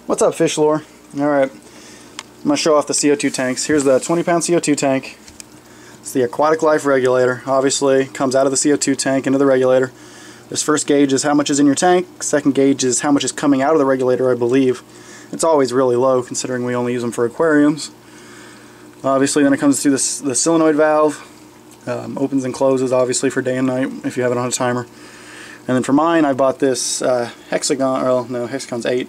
What's up, fish lore? Alright, I'm going to show off the CO2 tanks. Here's the 20-pound CO2 tank. It's the aquatic life regulator. Obviously, comes out of the CO2 tank into the regulator. This first gauge is how much is in your tank. Second gauge is how much is coming out of the regulator, I believe. It's always really low, considering we only use them for aquariums. Obviously, then it comes to the solenoid valve. Opens and closes, obviously, for day and night, if you have it on a timer. And then for mine, I bought this hexagon, well, no, hexagon's 8,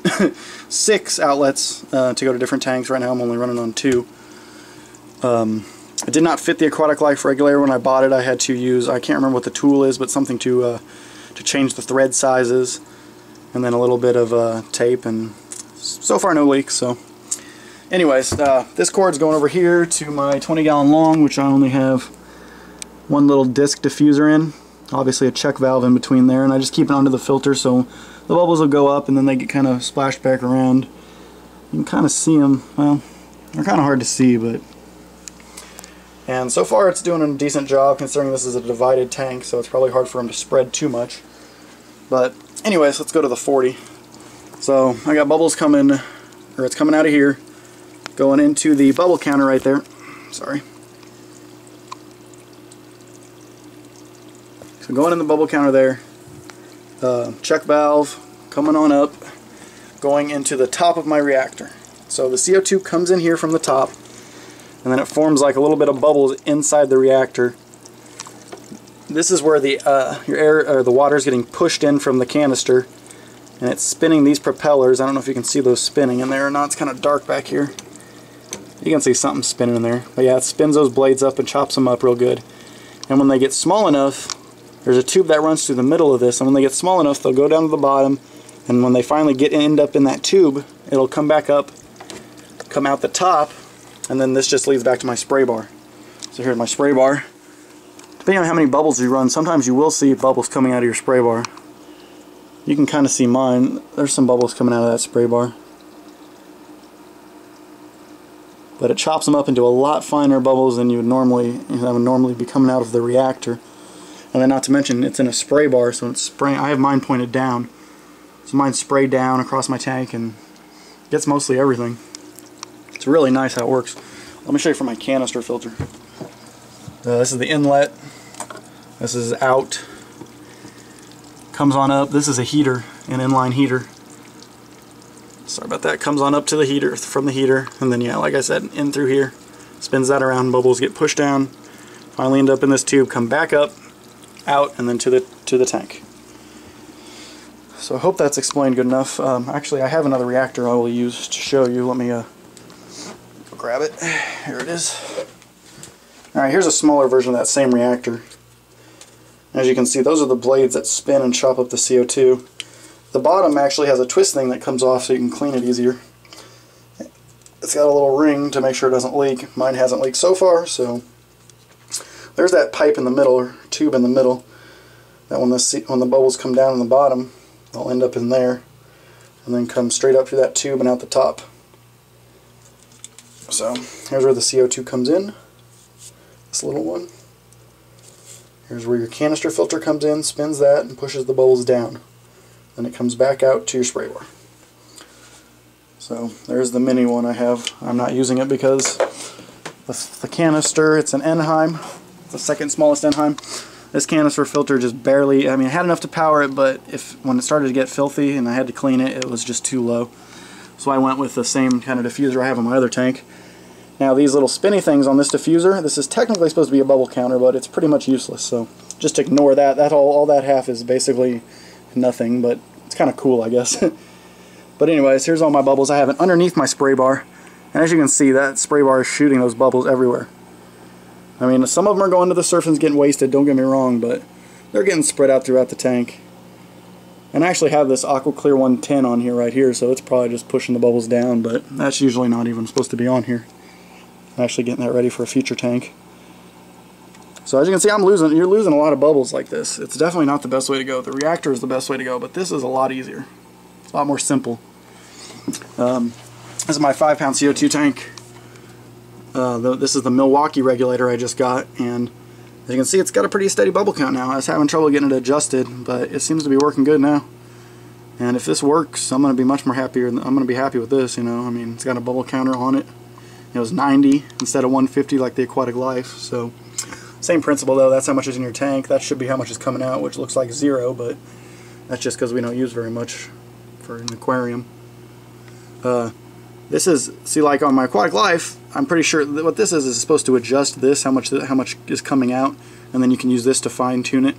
6 outlets to go to different tanks. Right now I'm only running on 2. It did not fit the aquatic life regulator when I bought it. I had to use, I can't remember what the tool is, but something to change the thread sizes, and then a little bit of tape, and so far no leaks. So anyways, this cord's going over here to my 20-gallon long, which I only have one little disc diffuser in. Obviously a check valve in between there, and I just keep it under the filter so the bubbles will go up and then they get kind of splashed back around. You can kind of see them. Well, they're kind of hard to see, but... And so far it's doing a decent job, considering this is a divided tank, so it's probably hard for them to spread too much. But anyways, let's go to the 40. So I got bubbles coming, or it's coming out of here, going into the bubble counter right there. Sorry. So going in the bubble counter there, check valve coming on up, going into the top of my reactor. So the CO2 comes in here from the top, and then it forms like a little bit of bubbles inside the reactor. This is where the your air or the water is getting pushed in from the canister, and it's spinning these propellers. I don't know if you can see those spinning in there or not. It's kind of dark back here. You can see something spinning in there, but yeah, it spins those blades up and chops them up real good. And when they get small enough, there's a tube that runs through the middle of this, and when they get small enough, they'll go down to the bottom, and when they finally end up in that tube, it'll come back up, come out the top, and then this just leads back to my spray bar. So here's my spray bar. Depending on how many bubbles you run, sometimes you will see bubbles coming out of your spray bar. You can kind of see mine. There's some bubbles coming out of that spray bar. But it chops them up into a lot finer bubbles than you would normally be coming out of the reactor. And then not to mention, it's in a spray bar, so it's spraying. I have mine pointed down. So mine's sprayed down across my tank and gets mostly everything. It's really nice how it works. Let me show you for my canister filter. This is the inlet. This is out. Comes on up. This is a heater, an inline heater. Sorry about that. Comes on up to the heater, from the heater, and then yeah, like I said, in through here. Spins that around, bubbles get pushed down, finally end up in this tube, come back up, out, and then to the tank. So I hope that's explained good enough. Actually, I have another reactor I will use to show you. Let me go grab it. Here it is. Alright, here's a smaller version of that same reactor. As you can see, those are the blades that spin and chop up the CO2. The bottom actually has a twist thing that comes off so you can clean it easier. It's got a little ring to make sure it doesn't leak. Mine hasn't leaked so far, so there's that pipe in the middle, or tube in the middle, that when the bubbles come down in the bottom, they'll end up in there, and then come straight up through that tube and out the top. So here's where the CO2 comes in, this little one. Here's where your canister filter comes in, spins that, and pushes the bubbles down. Then it comes back out to your spray bar. So there's the mini one I have. I'm not using it because the canister, it's an Enheim. The second smallest Enheim. This canister filter just barely, I mean, it had enough to power it, but when it started to get filthy and I had to clean it, it was just too low. So I went with the same kind of diffuser I have in my other tank. Now these little spinny things on this diffuser, this is technically supposed to be a bubble counter, but it's pretty much useless, so just ignore that. All that half is basically nothing, but it's kind of cool, I guess. But anyways, here's all my bubbles. I have it underneath my spray bar, and as you can see, that spray bar is shooting those bubbles everywhere. I mean, some of them are going to the surface and getting wasted, don't get me wrong, but they're getting spread out throughout the tank. And I actually have this Aqua Clear 110 on here right here, so it's probably just pushing the bubbles down, but that's usually not even supposed to be on here. I'm actually getting that ready for a future tank. So as you can see, you're losing a lot of bubbles like this. It's definitely not the best way to go. The reactor is the best way to go, but this is a lot easier. It's a lot more simple. This is my 5-pound CO2 tank. This is the Milwaukee regulator I just got, and as you can see, it's got a pretty steady bubble count now. I was having trouble getting it adjusted, but it seems to be working good now. And if this works, I'm going to be much more happier. I'm going to be happy with this, you know. I mean, it's got a bubble counter on it. It was 90 instead of 150 like the Aquatic Life. So, same principle though. That's how much is in your tank. That should be how much is coming out, which looks like 0, but that's just because we don't use very much for an aquarium. This is, see, like on my Aquatic Life, I'm pretty sure that what this is supposed to adjust this, how much is coming out, and then you can use this to fine tune it.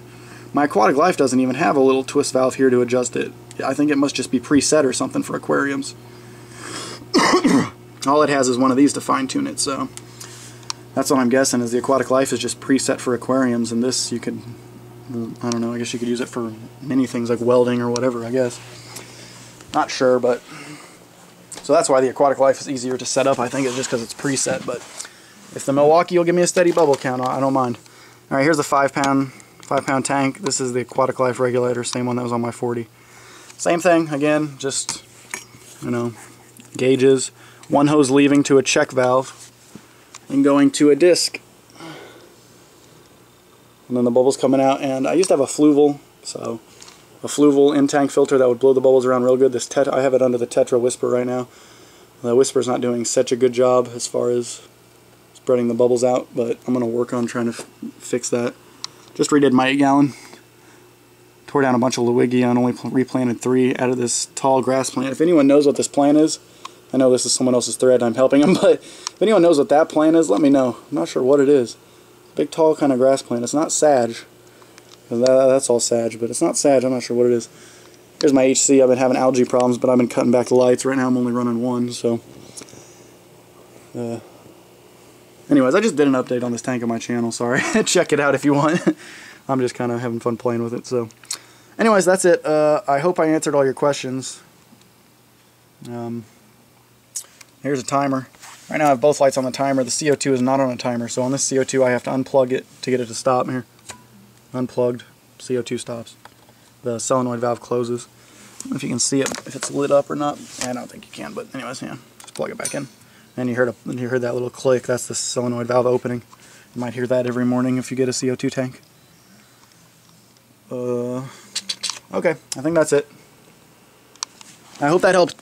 My Aquatic Life doesn't even have a little twist valve here to adjust it. I think it must just be preset or something for aquariums. All it has is one of these to fine tune it, so that's what I'm guessing is the Aquatic Life is just preset for aquariums, and this you could, I don't know, I guess you could use it for many things like welding or whatever, I guess. Not sure, but so that's why the Aquatic Life is easier to set up. I think it's just because it's preset, but if the Milwaukee will give me a steady bubble count, I don't mind. Alright, here's a 5-pound tank. This is the Aquatic Life regulator, same one that was on my 40. Same thing, again, just, you know, gauges. One hose leaving to a check valve and going to a disc. And then the bubbles coming out. And I used to have a Fluval, so a Fluval in-tank filter that would blow the bubbles around real good. This I have it under the Tetra Whisper right now. The Whisper's not doing such a good job as far as spreading the bubbles out, but I'm going to work on trying to fix that. Just redid my 8-gallon. Tore down a bunch of Lewiggia and only replanted 3 out of this tall grass plant. If anyone knows what this plant is, I know this is someone else's thread, I'm helping them, but if anyone knows what that plant is, let me know. I'm not sure what it is. Big, tall kind of grass plant. It's not sage. That's all sage, but it's not sage. I'm not sure what it is. Here's my HC. I've been having algae problems, but I've been cutting back the lights. Right now I'm only running 1, so... Anyways, I just did an update on this tank on my channel, sorry. Check it out if you want. I'm just kind of having fun playing with it, so... Anyways, that's it. I hope I answered all your questions. Here's a timer. Right now I have both lights on the timer. The CO2 is not on a timer, so on this CO2 I have to unplug it to get it to stop here. Unplugged, CO2 stops. The solenoid valve closes. I don't know if you can see it, if it's lit up or not. I don't think you can, but anyways, yeah, just plug it back in. And you heard that little click. That's the solenoid valve opening. You might hear that every morning if you get a CO2 tank. Okay, I think that's it. I hope that helped